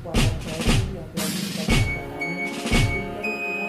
kekuatan rohani yang telah diberikan kepada kami, sehingga hubungan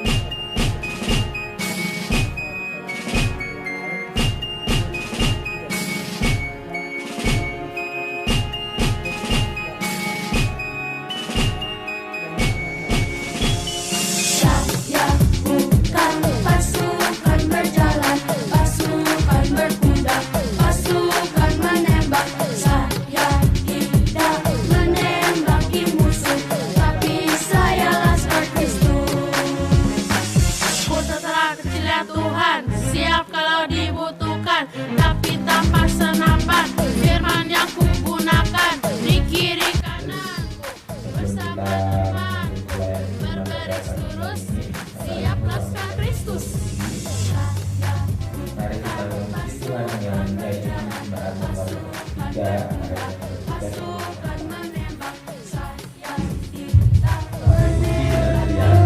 Saya bukan pasukan berjalan, pasukan berkuda, pasukan menembak. Saya tidak menembaki musuh, tapi saya laskar Kristus. Ku tentara kecil ya Tuhan, siap kalau dibutuhkan, tapi tanpa senapan. Firman yang ku gunakan di kiri kananku bersama teman berbaris lurus, siap laskar Kristus. Mari kita memuji Tuhan dengan nyanyi Jemaat nomor 3. Pasukan menembak, saya tidak Puji dan riang.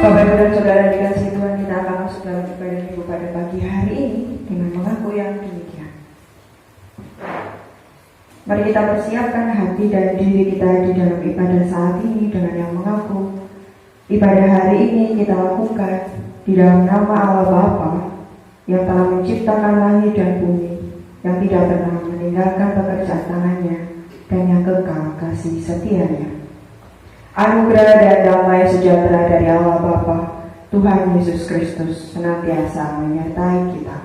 Bapak Ibu dan Saudara dikasihi Tuhan, kita akan masuk dalam ibadah Minggu pada pagi hari ini dengan mengaku yang demikian. Mari kita persiapkan hati dan diri kita di dalam ibadah saat ini dengan yang mengaku ibadah hari ini kita lakukan di dalam nama Allah Bapa yang telah menciptakan langit dan bumi, yang tidak pernah meninggalkan pekerjaan tangannya dan yang kekal kasih setianya. Anugerah dan damai sejahtera dari Allah Bapa, Tuhan Yesus Kristus senantiasa menyertai kita.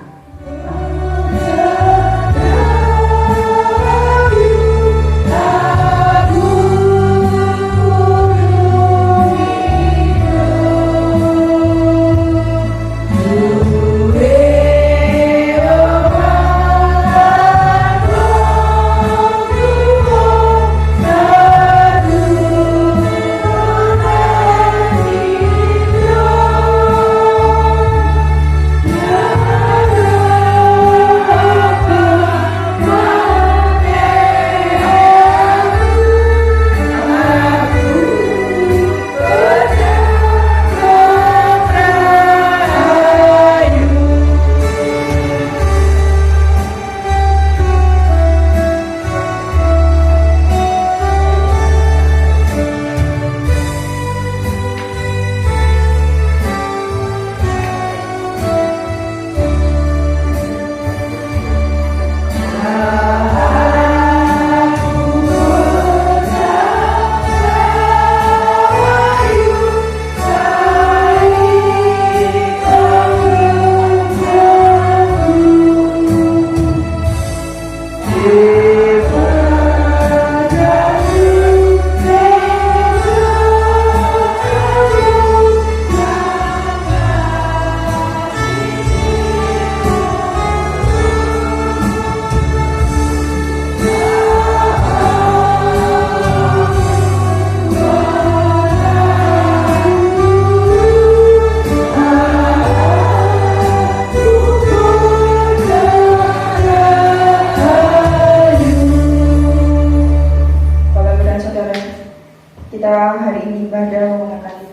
Kita hari ini ibadah menggunakan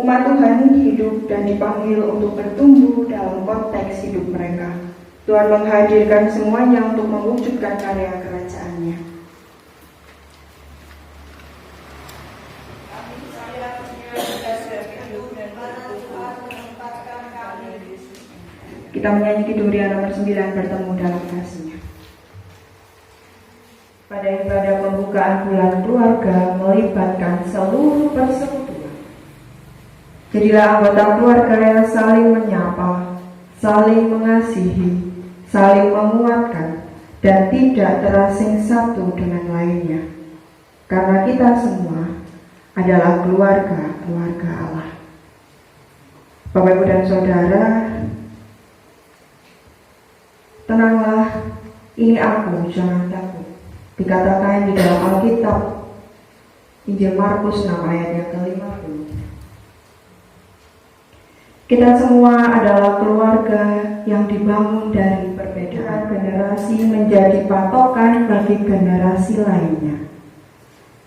Umat Tuhan hidup dan dipanggil untuk bertumbuh dalam konteks hidup mereka. Tuhan menghadirkan semuanya untuk mewujudkan karya kerajaan-Nya. Kita menyanyi Kidurian nomor 9 bertemu dalam kasih-Nya. Pada ibadah pembukaan bulan keluarga melibatkan seluruh persekutuan. Jadilah anggota keluarga yang saling menyapa, saling mengasihi, saling menguatkan, dan tidak terasing satu dengan lainnya. Karena kita semua adalah keluarga Allah. Bapak, Ibu, dan Saudara, tenanglah, ini aku, jangan takut. Dikatakan di dalam Alkitab, Injil Markus 6 ayat yang ke-50. Kita semua adalah keluarga yang dibangun dari perbedaan generasi menjadi patokan bagi generasi lainnya.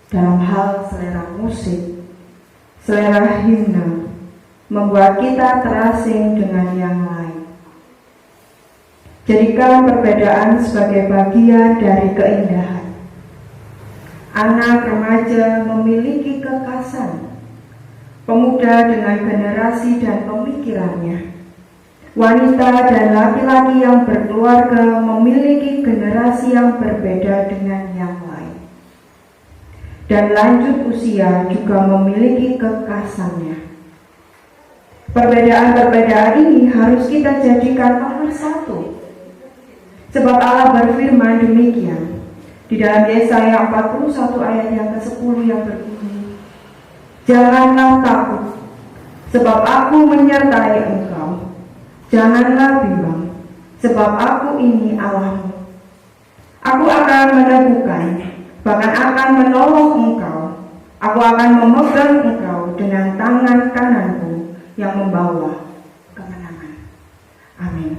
Dalam hal selera musik, selera himne, membuat kita terasing dengan yang lain. Jadikan perbedaan sebagai bagian dari keindahan. Anak remaja memiliki kekasan, pemuda dengan generasi dan pemikirannya. Wanita dan laki-laki yang berkeluarga memiliki generasi yang berbeda dengan yang lain. Dan lanjut usia juga memiliki kekasannya. Perbedaan-perbedaan ini harus kita jadikan nomor satu. Sebab Allah berfirman demikian di dalam Yesaya 41 ayat yang ke-10 yang berbunyi, janganlah takut, sebab aku menyertai engkau. Janganlah bimbang, sebab aku ini Allahmu. Aku akan meneguhkan, bahkan akan menolong engkau. Aku akan memegang engkau dengan tangan kananku yang membawa kemenangan. Amin.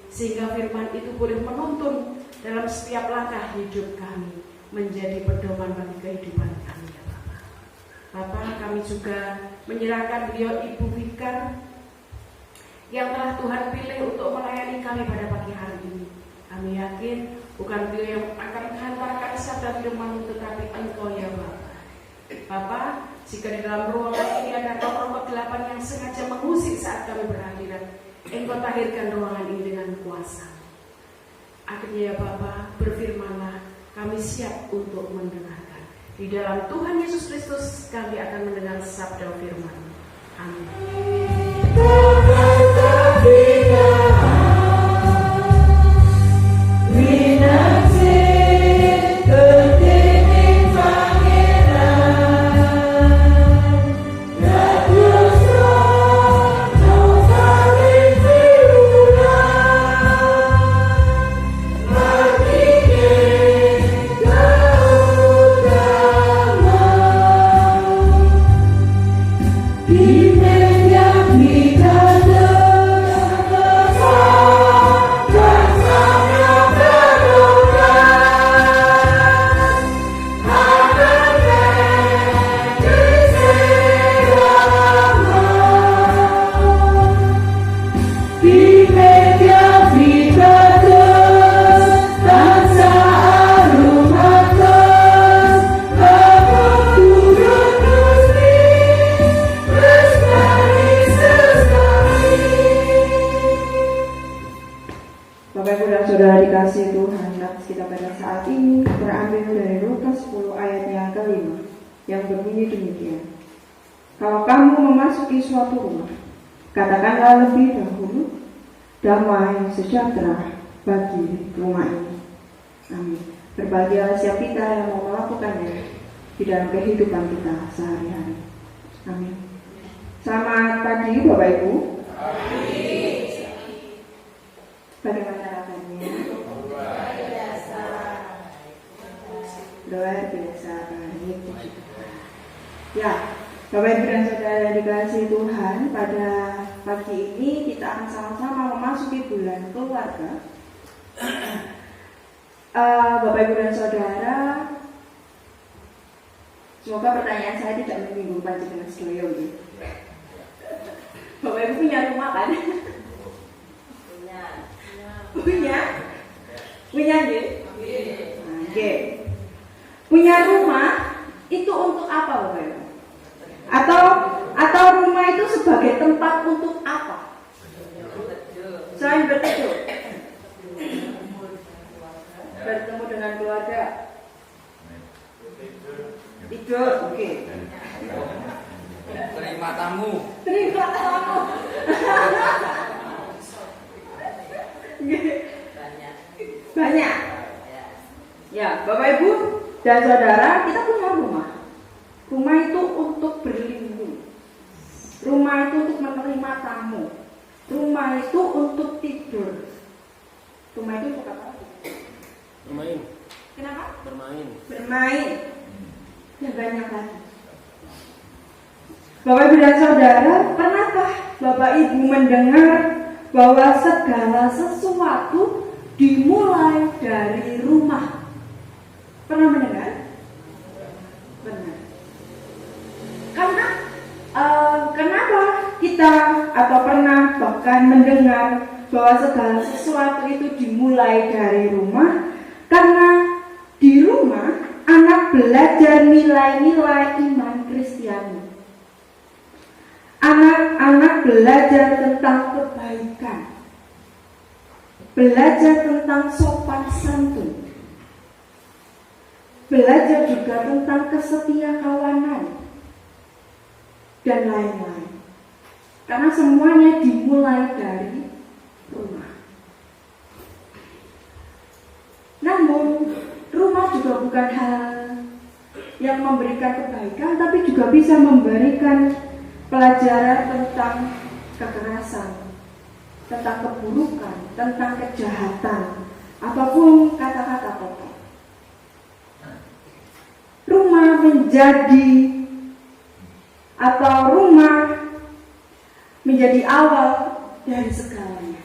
Sehingga firman itu boleh menuntun dalam setiap langkah hidup kami, menjadi pedoman bagi kehidupan kami, ya Bapak. Bapak, kami juga menyerahkan beliau Ibu Fikar yang telah Tuhan pilih untuk melayani kami pada pagi hari ini. Kami yakin bukan beliau yang akan menghantarkan sabda firman, tetapi Engkau ya Bapa. Bapa, jika di dalam ruangan ini ada roh-roh kegelapan yang sengaja mengusik saat kami berhadirat, Engkau tahirkan ruangan ini dengan kuasa. Akhirnya ya Bapa, berfirmanlah, kami siap untuk mendengarkan. Di dalam Tuhan Yesus Kristus kami akan mendengar sabda firman. Amin. Saudara dikasih Tuhan, nats kita pada saat ini terambil dari Lukas 10 ayat yang kelima, yang berbunyi demikian. Kalau kamu memasuki suatu rumah, katakanlah lebih dahulu, damai sejahtera bagi rumah ini. Amin. Berbahagialah siap kita yang mau melakukannya di dalam kehidupan kita sehari-hari. Amin. Selamat pagi Bapak Ibu. Bagaimana rasanya? Luar biasa. Ya, Bapak Ibu dan Saudara dikasihi Tuhan, pada pagi ini kita akan sama-sama memasuki bulan keluarga. Bapak Ibu dan Saudara, semoga pertanyaan saya tidak menyinggung panjenengan sedaya. Bapak Ibu punya rumah kan? Punya nggih. Punya rumah itu untuk apa Bapak Ibu? Atau rumah itu sebagai tempat untuk apa? Selain berteduh, bertemu dengan keluarga, tidur, oke. Terima tamu. Banyak. Ya, Bapak Ibu dan Saudara, kita punya rumah. Rumah itu untuk berlindung. Rumah itu untuk menerima tamu. Rumah itu untuk tidur. Rumah itu untuk apa? Bermain. Kenapa? Bermain. Dan banyak lagi. Bapak Ibu dan Saudara, pernahkah Bapak Ibu mendengar bahwa segala sesuatu dimulai dari rumah? Pernah mendengar? Pernah. Karena kenapa kita atau pernah bahkan mendengar bahwa segala sesuatu itu dimulai dari rumah? Karena di rumah anak belajar nilai-nilai iman Kristiani. Anak-anak belajar tentang kebaikan, belajar tentang sopan santun, belajar juga tentang kesetiakawanan, dan lain-lain. Karena semuanya dimulai dari rumah. Namun, rumah juga bukan hal yang memberikan kebaikan, tapi juga bisa memberikan pelajaran tentang kekerasan, tentang keburukan, tentang kejahatan, apapun kata-kata kotor. Rumah menjadi awal dari segalanya.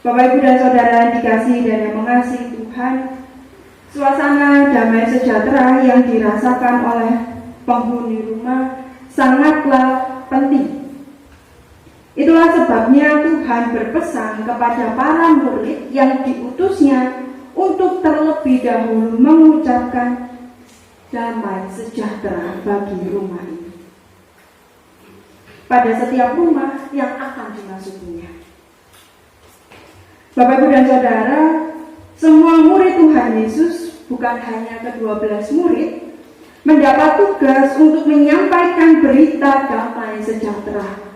Bapak Ibu dan Saudara yang dikasihi dan yang mengasihi Tuhan, suasana damai sejahtera yang dirasakan oleh penghuni rumah sangatlah penting. Itulah Itulah sebabnya Tuhan berpesan kepada para murid yang diutusnya untuk terlebih dahulu mengucapkan damai sejahtera bagi rumah ini, pada setiap rumah yang akan dimasukinya. Bapak, Ibu, dan Saudara, semua murid Tuhan Yesus, bukan hanya ke-12 murid, mendapat tugas untuk menyampaikan berita damai sejahtera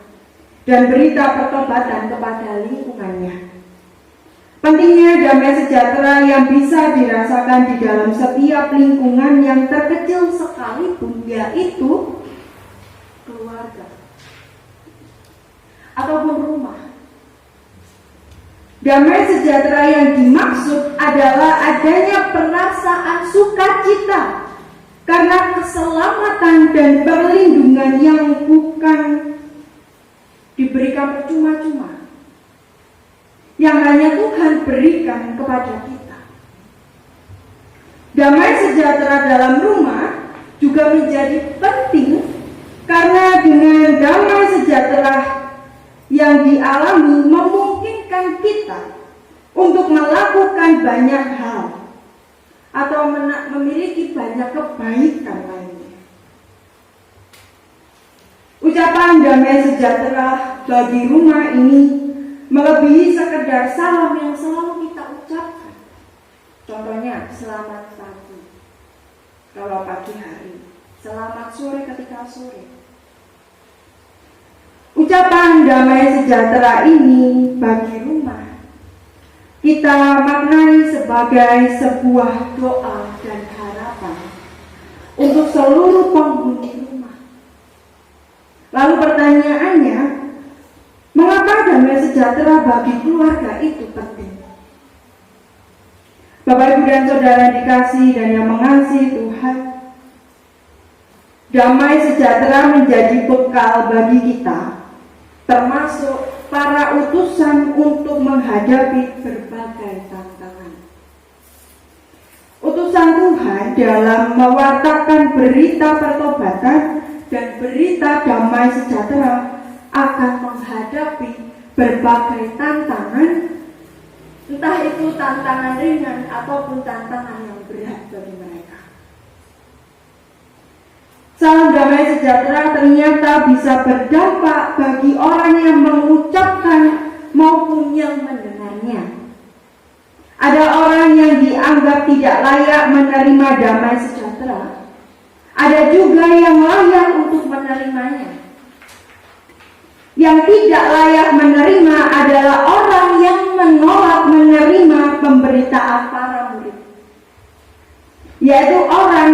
dan berita pertobatan kepada lingkungannya. Pentingnya damai sejahtera yang bisa dirasakan di dalam setiap lingkungan yang terkecil sekalipun, yaitu keluarga ataupun rumah. Damai sejahtera yang dimaksud adalah adanya perasaan sukacita karena keselamatan dan perlindungan yang bukan diberikan percuma-cuma, yang hanya Tuhan berikan kepada kita. Damai sejahtera dalam rumah juga menjadi penting karena dengan damai sejahtera yang dialami memungkinkan kita untuk melakukan banyak hal atau memiliki banyak kebaikan lainnya. Ucapan damai sejahtera bagi rumah ini melebihi sekedar salam yang selalu kita ucapkan. Contohnya, selamat pagi kalau pagi hari, selamat sore ketika sore. Ucapan damai sejahtera ini bagi rumah kita maknai sebagai sebuah doa dan harapan untuk seluruh penghuni rumah. Lalu pertanyaannya, mengapa damai sejahtera bagi keluarga itu penting? Bapak, Ibu, dan Saudara dikasihi dan yang mengasihi Tuhan, damai sejahtera menjadi bekal bagi kita, termasuk para utusan untuk menghadapi berbagai tantangan. Utusan Tuhan dalam mewartakan berita pertobatan dan berita damai sejahtera akan menghadapi berbagai tantangan, entah itu tantangan ringan ataupun tantangan yang berat bagi mereka. Salam damai sejahtera ternyata bisa berdampak bagi orang yang mengucapkan maupun yang mendengarnya. Ada orang yang dianggap tidak layak menerima damai sejahtera. Ada juga yang layak untuk menerimanya. Yang tidak layak menerima adalah orang yang menolak menerima pemberitaan para murid, yaitu orang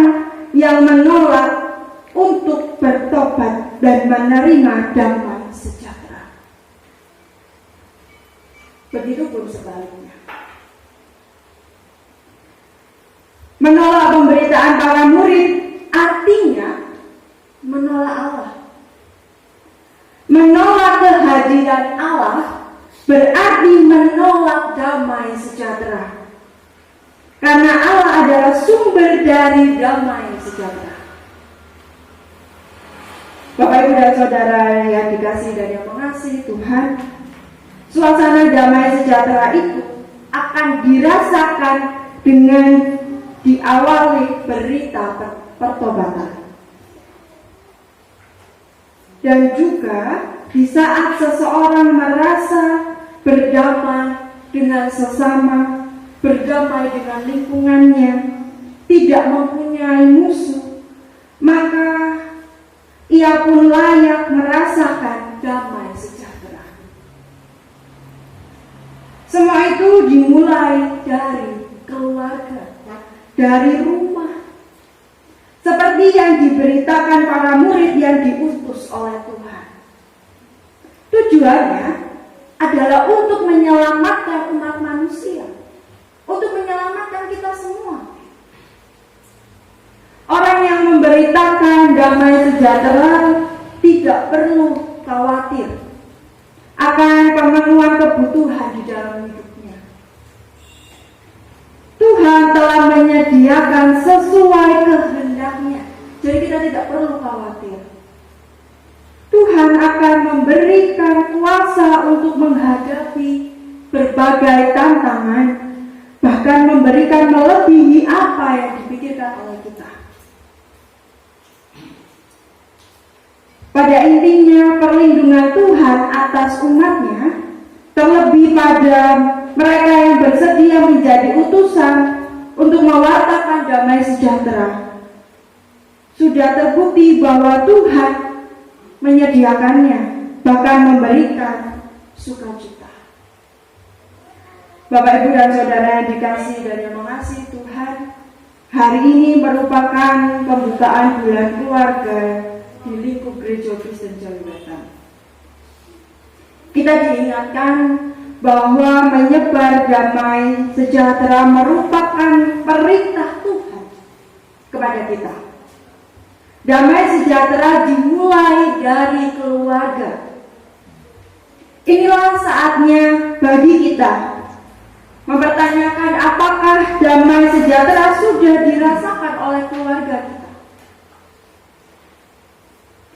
yang menolak untuk bertobat dan menerima damai sejahtera. Begitupun sebaliknya. Menolak pemberitaan para murid artinya menolak Allah. Menolak kehadiran Allah berarti menolak damai sejahtera. Karena Allah adalah sumber dari damai sejahtera. Bapak, Ibu, dan Saudara yang dikasihi dan yang mengasihi Tuhan, suasana damai sejahtera itu akan dirasakan dengan diawali berita pertobatan. Dan juga di saat seseorang merasa berdamai dengan sesama, berdamai dengan lingkungannya, tidak mempunyai musuh, maka ia pun layak merasakan damai sejahtera. Semua itu dimulai dari keluarga, dari rumah. Seperti yang diberitakan para murid yang diutus oleh Tuhan. Tujuannya adalah untuk menyelamatkan umat manusia, untuk menyelamatkan kita semua. Orang yang memberitakan damai sejahtera tidak perlu khawatir akan pemenuhan kebutuhan di dalam hidupnya. Tuhan telah menyediakan sesuai kehendaknya, jadi kita tidak perlu khawatir. Tuhan Tuhan akan memberikan kuasa untuk menghadapi berbagai tantangan, bahkan memberikan melebihi apa yang dipikirkan oleh kita. Pada intinya, perlindungan Tuhan atas umatnya, terlebih pada mereka yang bersedia menjadi utusan untuk mewartakan damai sejahtera, sudah terbukti bahwa Tuhan menyediakannya, bahkan memberikan sukacita. Bapak, Ibu, dan Saudara yang dikasihi dan yang mengasihi Tuhan, hari ini merupakan pembukaan bulan keluarga di lingkup Gereja Kristen Jaluwetan. Kita diingatkan bahwa menyebar damai sejahtera merupakan perintah Tuhan kepada kita. Damai sejahtera dimulai dari keluarga. Inilah saatnya bagi kita mempertanyakan apakah damai sejahtera sudah dirasakan oleh keluarga kita.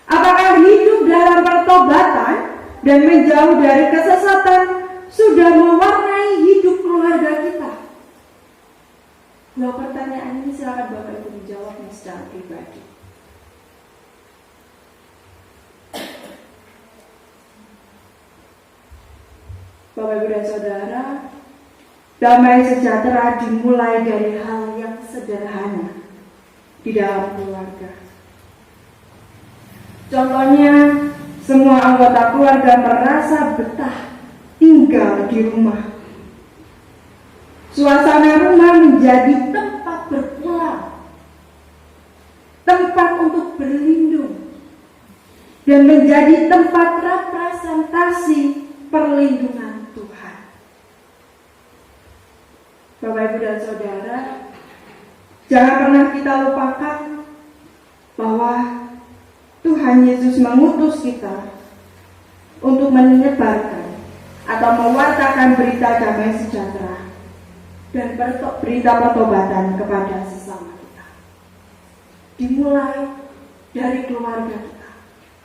Apakah hidup dalam pertobatan dan menjauh dari kesesatan sudah mewarnai hidup keluarga kita? Dua pertanyaan ini silakan Bapak Ibu menjawabnya secara pribadi. Bapak Ibu dan Saudara, damai sejahtera dimulai dari hal yang sederhana di dalam keluarga. Contohnya, semua anggota keluarga merasa betah tinggal di rumah. Suasana rumah menjadi tempat berpulang, tempat untuk berlindung, dan menjadi tempat representasi perlindungan Tuhan. Bapak, Ibu, dan Saudara, jangan pernah kita lupakan bahwa Tuhan Yesus mengutus kita untuk menyebarkan atau mewartakan berita damai sejahtera dan berita pertobatan kepada sesama kita. Dimulai dari keluarga kita,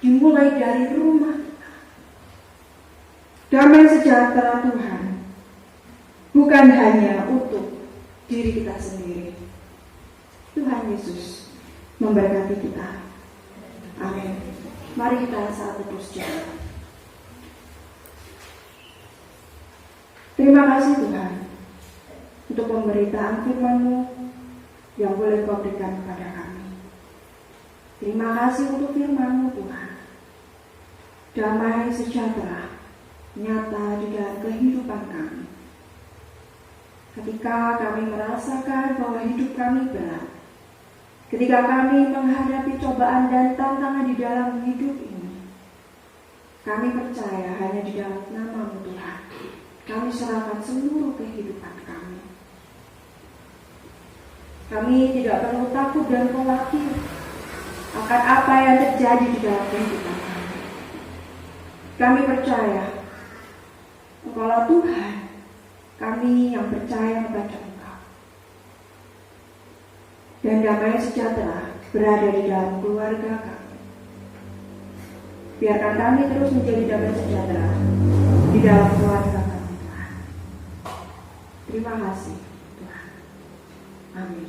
dimulai dari rumah kita. Damai sejahtera Tuhan bukan hanya untuk diri kita sendiri. Tuhan Yesus memberkati kita. Amin. Mari kita saat terus jalan. Terima kasih Tuhan untuk pemberitaan firman-Mu yang boleh Kau berikan kepada kami. Terima kasih untuk firman-Mu Tuhan. Damai sejahtera nyata di dalam kehidupan kami. Ketika kami merasakan bahwa hidup kami berat, ketika kami menghadapi cobaan dan tantangan di dalam hidup ini, kami percaya hanya di dalam nama-Mu Tuhan, kami serahkan seluruh kehidupan kami. Kami tidak perlu takut dan khawatir akan apa yang terjadi di dalam kehidupan kami. Kami percaya Engkaulah Tuhan, kami yang percaya kepada Engkau. Dan damai sejahtera berada di dalam keluarga kami. Biarkan kami terus menjadi damai sejahtera di dalam keluarga kami, Tuhan. Terima kasih Tuhan. Amin.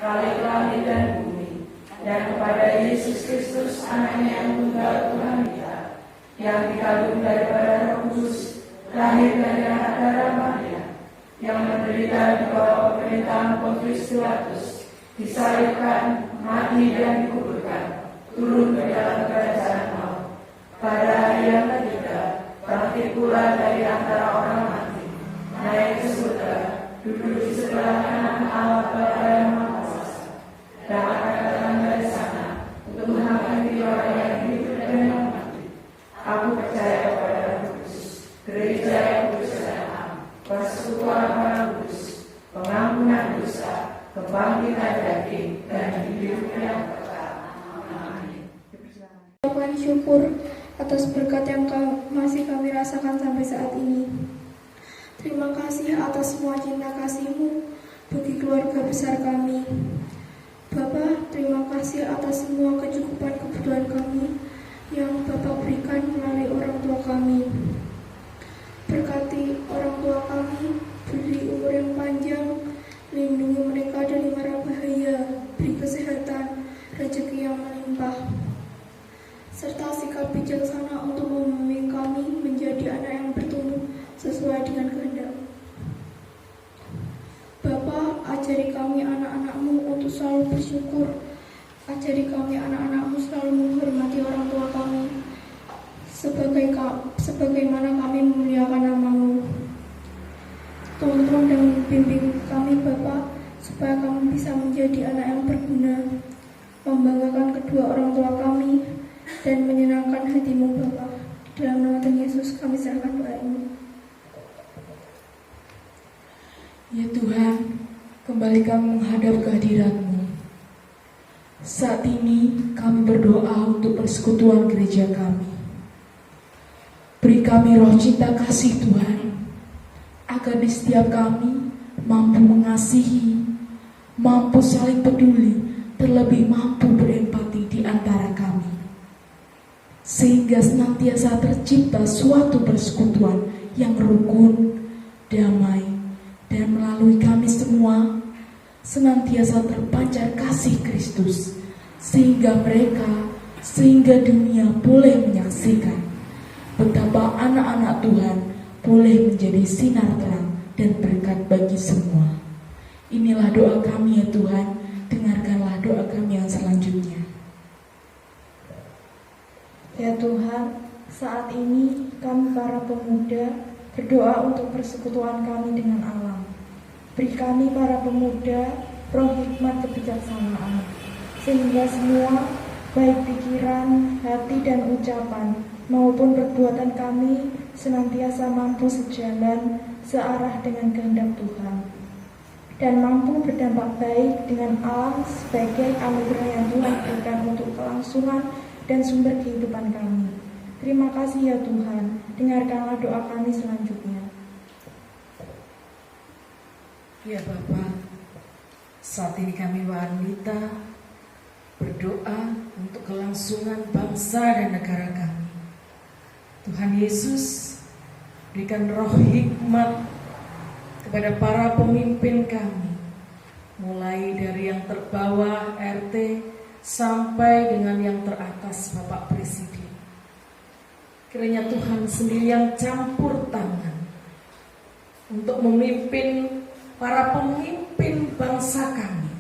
Khalik langit dan bumi, dan kepada Yesus Kristus anaknya yang tunggal Tuhan kita, yang dikandung daripada Roh Kudus, lahir dari anak darah Maria, yang menderita di bawah pemerintahan Pontius Pilatus, disalibkan, mati dan dikuburkan, turun ke dalam kerajaan maut. Pada hari yang ketiga, bangkit pula dari antara orang mati, naik ke surga, duduk di sebelah kanan Allah Bapa yang Maha Kuasa, dan akan datang dari sana untuk menghakimi orang yang hidup dan yang mati. Aku percaya kepada Roh Kudus, gereja yang kudus dan am, persekutuan orang kudus, pengampunan dosa, kebangkitan daging, dan hidup yang kekal. Amin. Ucapan syukur atas berkat yang masih kami rasakan sampai saat ini. Terima kasih atas semua cinta kasih-Mu bagi keluarga besar kami. Bapa, terima kasih atas semua kecukupan kebutuhan kami, yang Bapa berikan melalui orang tua kami. Berkati orang tua kami, beri umur yang panjang, lindungi mereka dari mara bahaya, beri kesehatan, rezeki yang melimpah, serta sikap bijaksana untuk membimbing kami menjadi anak yang bertumbuh sesuai dengan kehendak. Bapa, ajari kami anak-anak-Mu untuk selalu bersyukur. Ajari kami anak-anak-Mu selalu menghormati orang tua kami, sebagaimana kami memuliakan nama-Mu. Tolong dan bimbing kami Bapa, supaya kami bisa menjadi anak yang berguna, membanggakan kedua orang tua kami, dan menyenangkan hati-Mu Bapa. Dalam nama Tuhan Yesus kami serahkan doa ini. Ya Tuhan, kembali kami menghadap kehadirat-Mu. Saat ini kami berdoa untuk persekutuan gereja kami. Beri kami roh cinta kasih Tuhan, agar di setiap kami mampu mengasihi, mampu saling peduli, terlebih mampu berempati di antara kami. Sehingga senantiasa tercipta suatu persekutuan yang rukun, damai, dan melalui kami semua senantiasa terpancar kasih Kristus, sehingga dunia boleh menyaksikan betapa anak-anak Tuhan boleh menjadi sinar terang dan berkat bagi semua. Inilah doa kami ya Tuhan, dengarkanlah doa kami yang selanjutnya. Ya Tuhan, saat ini kami para pemuda berdoa untuk persekutuan kami dengan alam. Beri kami para pemuda roh hikmat kebijaksanaan, sehingga semua baik pikiran, hati dan ucapan maupun perbuatan kami senantiasa mampu sejalan searah dengan kehendak Tuhan, dan mampu berdampak baik dengan alam sebagai anugerah yang Tuhan berikan untuk kelangsungan dan sumber kehidupan kami. Terima kasih ya Tuhan, dengarkanlah doa kami selanjutnya. Ya Bapa, saat ini kami wanita berdoa untuk kelangsungan bangsa dan negara kami. Tuhan Yesus, berikan roh hikmat kepada para pemimpin kami, mulai dari yang terbawah RT sampai dengan yang teratas Bapak Presiden. Kiranya Tuhan sendiri yang campur tangan untuk memimpin para pemimpin bangsa kami,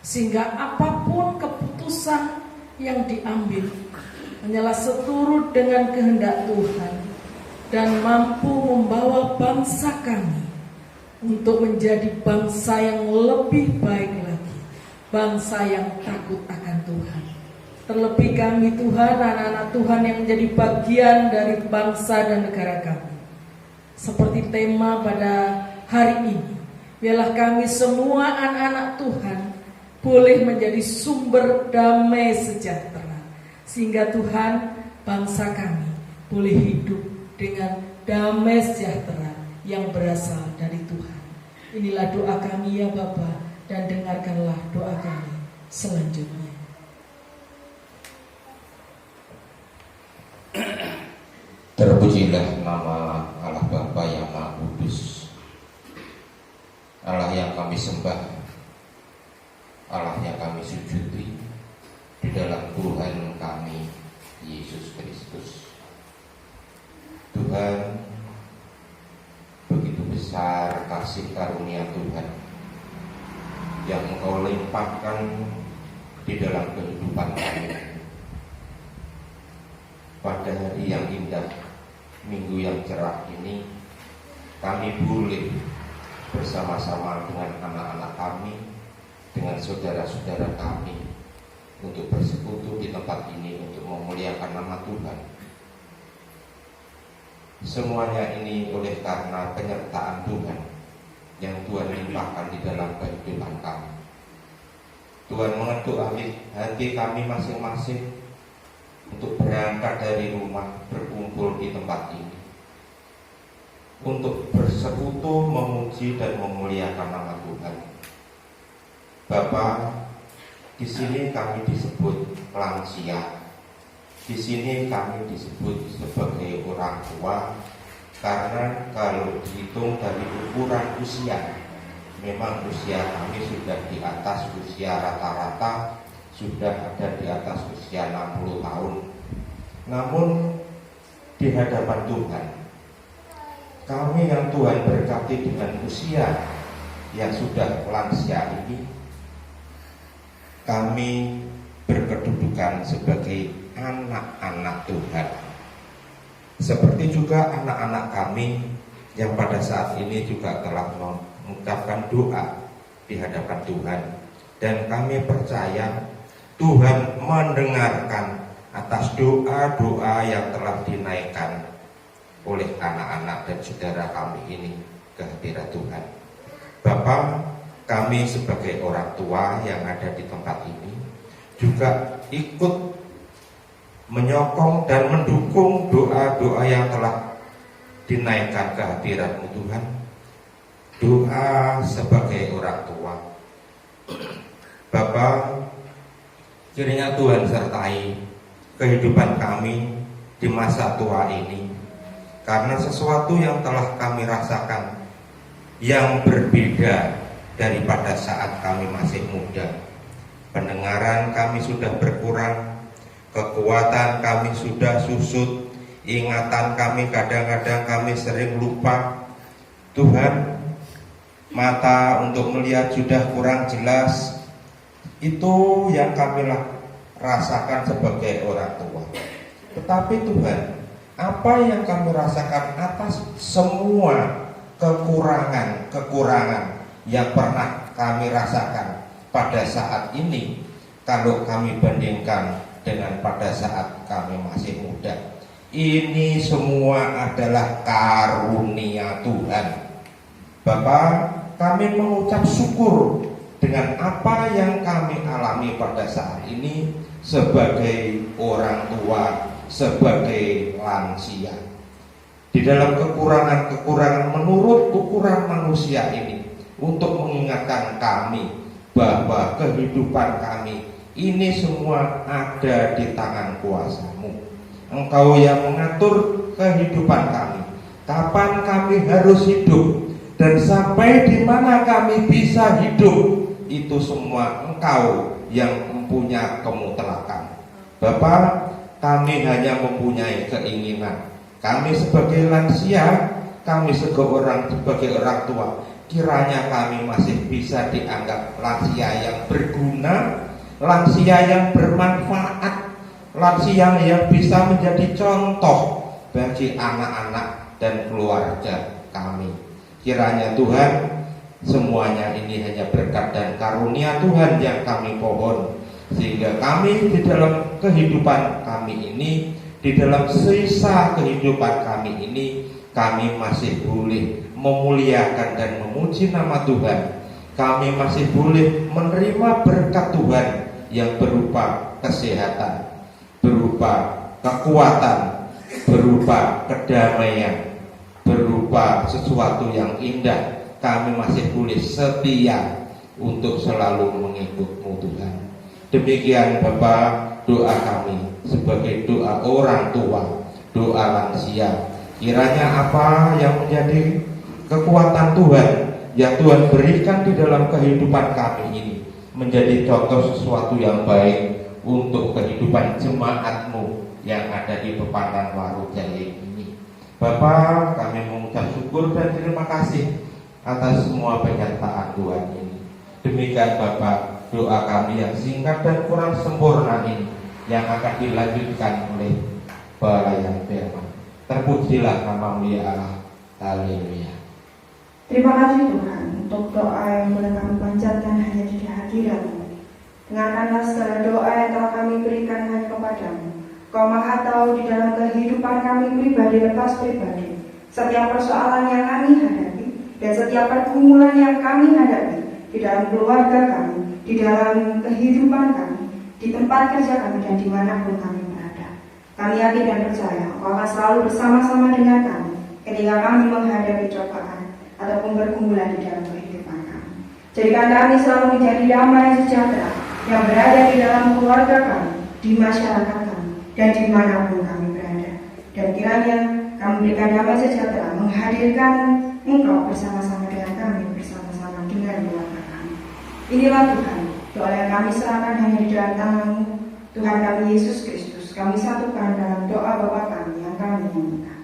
sehingga apapun keputusan yang diambil hanyalah seturut dengan kehendak Tuhan dan mampu membawa bangsa kami untuk menjadi bangsa yang lebih baik lagi, bangsa yang takut akan Tuhan. Terlebih kami Tuhan, anak-anak Tuhan yang menjadi bagian dari bangsa dan negara kami. Seperti tema pada hari ini, biarlah kami semua anak-anak Tuhan boleh menjadi sumber damai sejahtera, sehingga Tuhan, bangsa kami boleh hidup dengan damai sejahtera yang berasal dari Tuhan. Inilah doa kami ya Bapa, dan dengarkanlah doa kami selanjutnya. Terpujilah nama Allah Bapa yang Maha Kudus, Allah yang kami sembah, Allah yang kami sujudi di dalam Tuhan kami Yesus Kristus. Tuhan, begitu besar kasih karunia Tuhan yang Engkau limpahkan di dalam kehidupan kami. Pada hari yang indah, minggu yang cerah ini, kami boleh bersama-sama dengan anak-anak kami, dengan saudara-saudara kami, untuk bersekutu di tempat ini untuk memuliakan nama Tuhan. Semuanya ini oleh karena penyertaan Tuhan yang Tuhan limpahkan di dalam kehidupan kami. Tuhan mengetuk hati kami masing-masing untuk berangkat dari rumah, berkumpul di tempat ini untuk bersekutu, memuji dan memuliakan nama Tuhan. Bapa, di sini kami disebut lansia. Di sini kami disebut sebagai orang tua karena kalau dihitung dari ukuran usia, memang usia kami sudah di atas usia rata-rata, sudah ada di atas usia 60 tahun. Namun di hadapan Tuhan, kami yang Tuhan berkati dengan usia yang sudah lansia ini, kami berkedudukan sebagai anak-anak Tuhan. Seperti juga anak-anak kami yang pada saat ini juga telah mengucapkan doa di hadapan Tuhan. Dan kami percaya Tuhan mendengarkan atas doa-doa yang telah dinaikkan oleh anak-anak dan saudara kami ini ke hadirat Tuhan. Bapak, kami sebagai orang tua yang ada di tempat ini juga ikut menyokong dan mendukung doa-doa yang telah dinaikkan ke hadirat-Mu Tuhan. Doa sebagai orang tua. Bapak, kiranya Tuhan sertai kehidupan kami di masa tua ini, karena sesuatu yang telah kami rasakan yang berbeda daripada saat kami masih muda. Pendengaran kami sudah berkurang, kekuatan kami sudah susut, ingatan kami kadang-kadang kami sering lupa. Tuhan, mata untuk melihat sudah kurang jelas. Itu yang kami rasakan sebagai orang tua. Tetapi Tuhan, apa yang kami rasakan atas semua kekurangan yang pernah kami rasakan pada saat ini, kalau kami bandingkan dengan pada saat kami masih muda, ini semua adalah karunia Tuhan. Bapak, kami mengucap syukur dengan apa yang kami alami pada saat ini sebagai orang tua, sebagai lansia. Di dalam kekurangan-kekurangan menurut ukuran manusia ini, untuk mengingatkan kami bahwa kehidupan kami ini semua ada di tangan kuasa-Mu. Engkau yang mengatur kehidupan kami, kapan kami harus hidup, dan sampai di mana kami bisa hidup, itu semua Engkau yang mempunyai kemutlakan. Bapak, kami hanya mempunyai keinginan. Kami sebagai lansia, kami sebagai orang tua, kiranya kami masih bisa dianggap lansia yang berguna, lansia yang bermanfaat, lansia yang bisa menjadi contoh bagi anak-anak dan keluarga kami. Kiranya Tuhan, semuanya ini hanya berkat dan karunia Tuhan yang kami pohon, sehingga kami di dalam kehidupan kami ini, di dalam sisa kehidupan kami ini, kami masih boleh memuliakan dan memuji nama Tuhan. Kami masih boleh menerima berkat Tuhan yang berupa kesehatan, berupa kekuatan, berupa kedamaian, berupa sesuatu yang indah. Kami masih boleh setia untuk selalu mengikut-Mu Tuhan. Demikian Bapak, doa kami sebagai doa orang tua, doa lansia. Kiranya apa yang menjadi kekuatan Tuhan yang Tuhan berikan di dalam kehidupan kami ini menjadi contoh sesuatu yang baik untuk kehidupan jemaat-Mu yang ada di Pepadan Warujaya ini. Bapak, kami mengucap syukur dan terima kasih atas semua penyertaan Tuhan ini. Demikian Bapak, doa kami yang singkat dan kurang sempurna ini yang akan dilanjutkan oleh pelayan firman. Terpujilah nama-Mu ya Allah. Haleluya. Terima kasih Tuhan untuk doa yang boleh kami panjatkan hanya di hadirat-Mu. Dengarkanlah segala doa yang telah kami berikan hanya kepada-Mu. Kau Maha tahu di dalam kehidupan kami pribadi lepas pribadi, setiap persoalan yang kami hadapi dan setiap pergumulan yang kami hadapi di dalam keluarga kami, di dalam kehidupan kami, di tempat kerja kami, dan dimanapun kami berada. Kami yakin dan percaya Engkau akan selalu bersama-sama dengan kami ketika kami menghadapi cobaan ataupun pergumulan di dalam kehidupan kami. Jadikan kami selalu menjadi damai sejahtera yang berada di dalam keluarga kami, di masyarakat kami, dan dimanapun kami berada. Dan kiranya kami berikan damai sejahtera menghadirkan Engkau bersama-sama dengan kami, bersama-sama dengan keluarga kami. Inilah Tuhan, doa yang kami serahkan hanya di dalam tangan-Mu, Tuhan kami Yesus Kristus. Kami satukan dalam doa Bapa kami yang kami nyanyikan.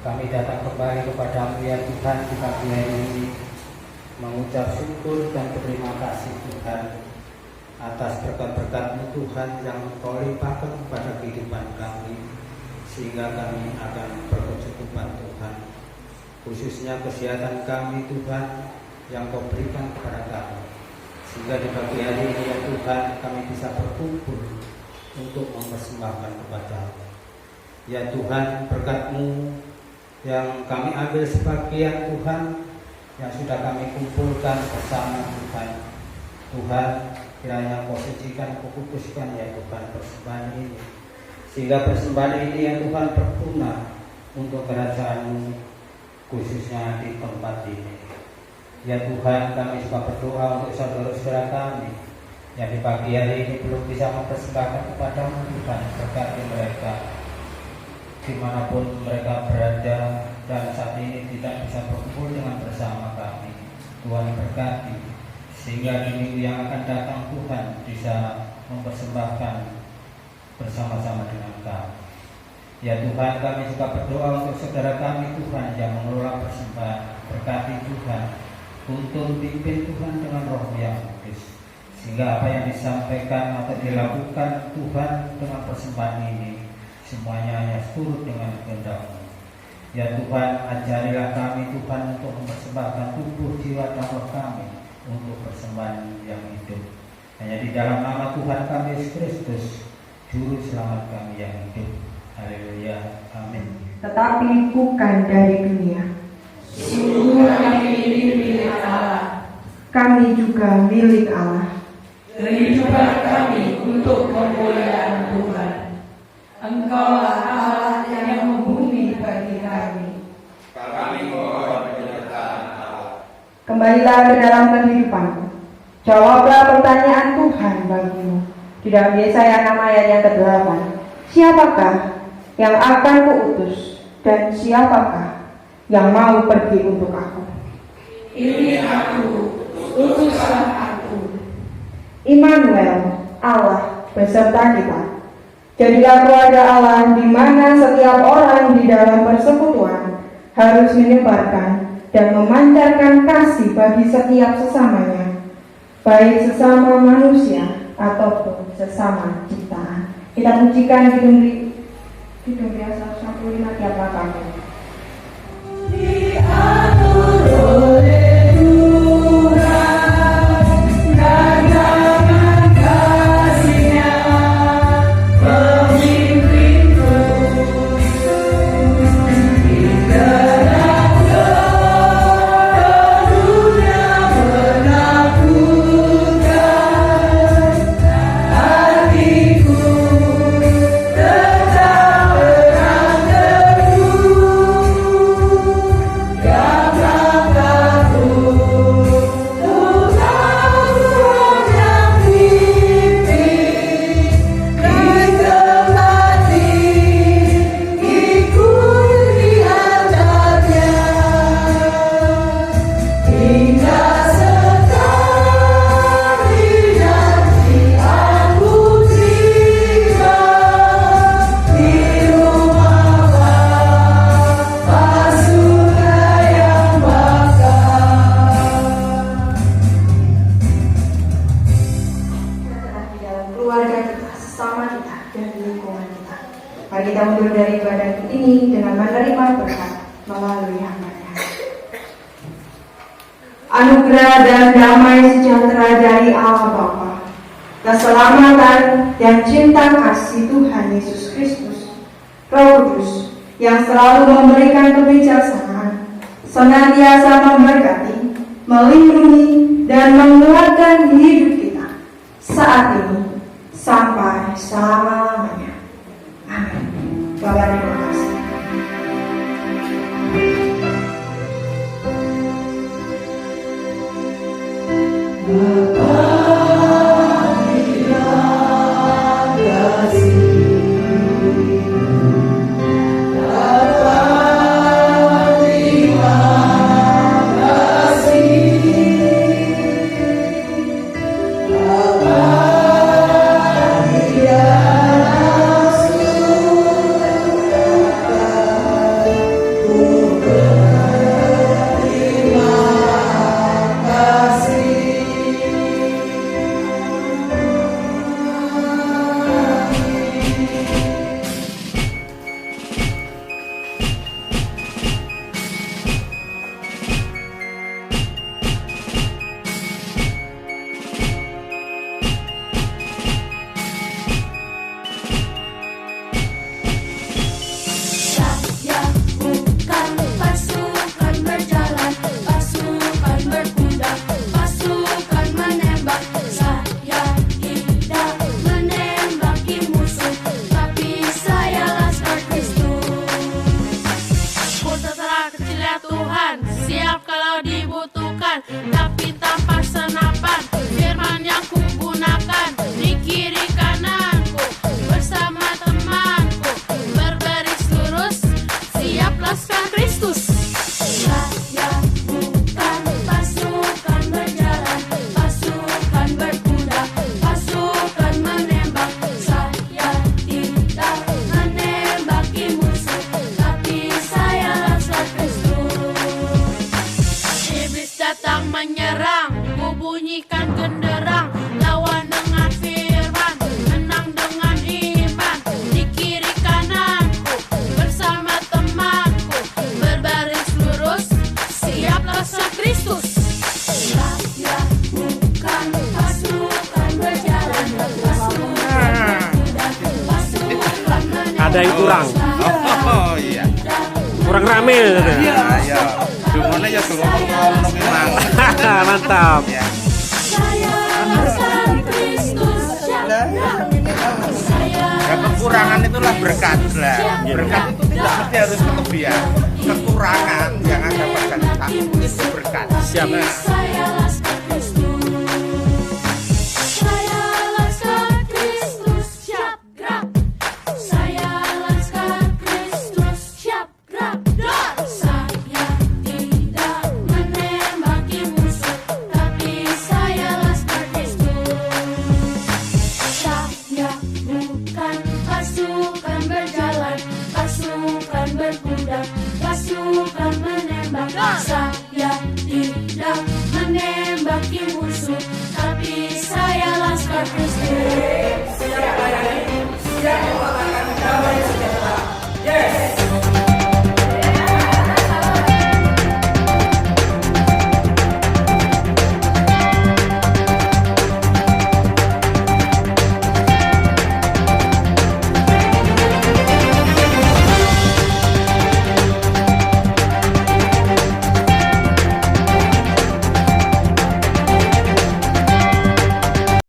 Kami datang kembali kepada-Mu ya Tuhan di pagi hari ini, mengucap syukur dan berterima kasih Tuhan atas berkat-berkat-Mu Tuhan yang Engkau limpahkan kepada kehidupan kami, sehingga kami akan berkecukupan Tuhan, khususnya kesehatan kami Tuhan yang Kau berikan kepada kami, sehingga di pagi hari ini ya Tuhan kami bisa berkumpul untuk mempersembahkan kepada-Mu. Ya Tuhan, berkat-Mu yang kami ambil sebagian Tuhan yang sudah kami kumpulkan bersama Tuhan. Tuhan, kiranya Kau sucikan, Kau kuduskan ya Tuhan persembahan ini, sehingga persembahan ini ya Tuhan berguna untuk kerajaan-Mu, khususnya di tempat ini. Ya Tuhan, kami juga berdoa untuk saudara-saudara kami yang di pagi hari ini belum bisa mempersembahkan kepada-Mu Tuhan. Berkati mereka dimanapun mereka berada dan saat ini tidak bisa berkumpul dengan bersama kami. Tuhan berkati, sehingga di minggu yang akan datang Tuhan bisa mempersembahkan bersama-sama dengan kami. Ya Tuhan, kami juga berdoa untuk saudara kami Tuhan yang mengelola persembahan. Berkati Tuhan, tuntun pimpin Tuhan dengan Roh yang kudus, sehingga apa yang disampaikan atau dilakukan Tuhan dengan persembahan ini semuanya hanya turut dengan kehendak-Mu. Ya Tuhan, ajarilah kami Tuhan untuk mempersembahkan tubuh, jiwa, dan roh kami untuk persembahan yang hidup. Hanya di dalam nama Tuhan kami Yesus Kristus, Juru Selamat kami yang hidup. Haleluya, amin. Tetapi bukan dari dunia. Sungguh kami ini milik Allah. Kami juga milik Allah. Kehidupan kami untuk kemuliaan Tuhan. Engkaulah Allah yang membumi bagi kami. Kami mohon penyertaan Allah. Kembalilah ke dalam kehidupanmu. Jawablah pertanyaan Tuhan bagimu. Di dalam Yesaya 6 ayat yang ke-8. Siapakah yang akan kuutus dan siapakah yang mau pergi untuk aku? Ini aku, utuslah aku. Immanuel, Allah beserta kita. Jadilah keluarga Allah di mana setiap orang di dalam persekutuan harus menyebarkan dan memancarkan kasih bagi setiap sesamanya, baik sesama manusia ataupun sesama ciptaan. Kita pujikan Kidung biasa 105 di belakang. Diatur oleh Tuhan dan dengan kasih-Nya pemimpinku di dalam dunia menakutkan. Hatiku tetap terang teduh, yang langkahku Tuhan yang pimpin di tempat ikuti adatnya, hingga sekali nanti aku tiba di rumah Bapa surga yang bakal. Di dalam keluarga kita, sesama kita, dan di lingkungan kita. Mari kita mundur dari ibadah ini dengan menerima berkat melalui hamba-Nya. Anugerah dan damai sejahtera dari Allah Bapa, keselamatan dan cinta kasih Tuhan Yesus Kristus, Roh Kudus yang selalu memberikan kebijaksanaan, senantiasa memberkati, melindungi, dan menguatkan hidup kita saat ini sampai selama-lamanya. Amin. Bapak terima kasih. Terima kasih. ada yang kurang. Oh iya. Kurang rame katanya. Iya. Dumone ya durung ngono ki Mang. Mantap. Ya. Ya, kekurangan itulah berkat lah. Berkat itu tidak mesti harus kelebihan. Kekurangan yang ada pada kita itu berkat. Siap.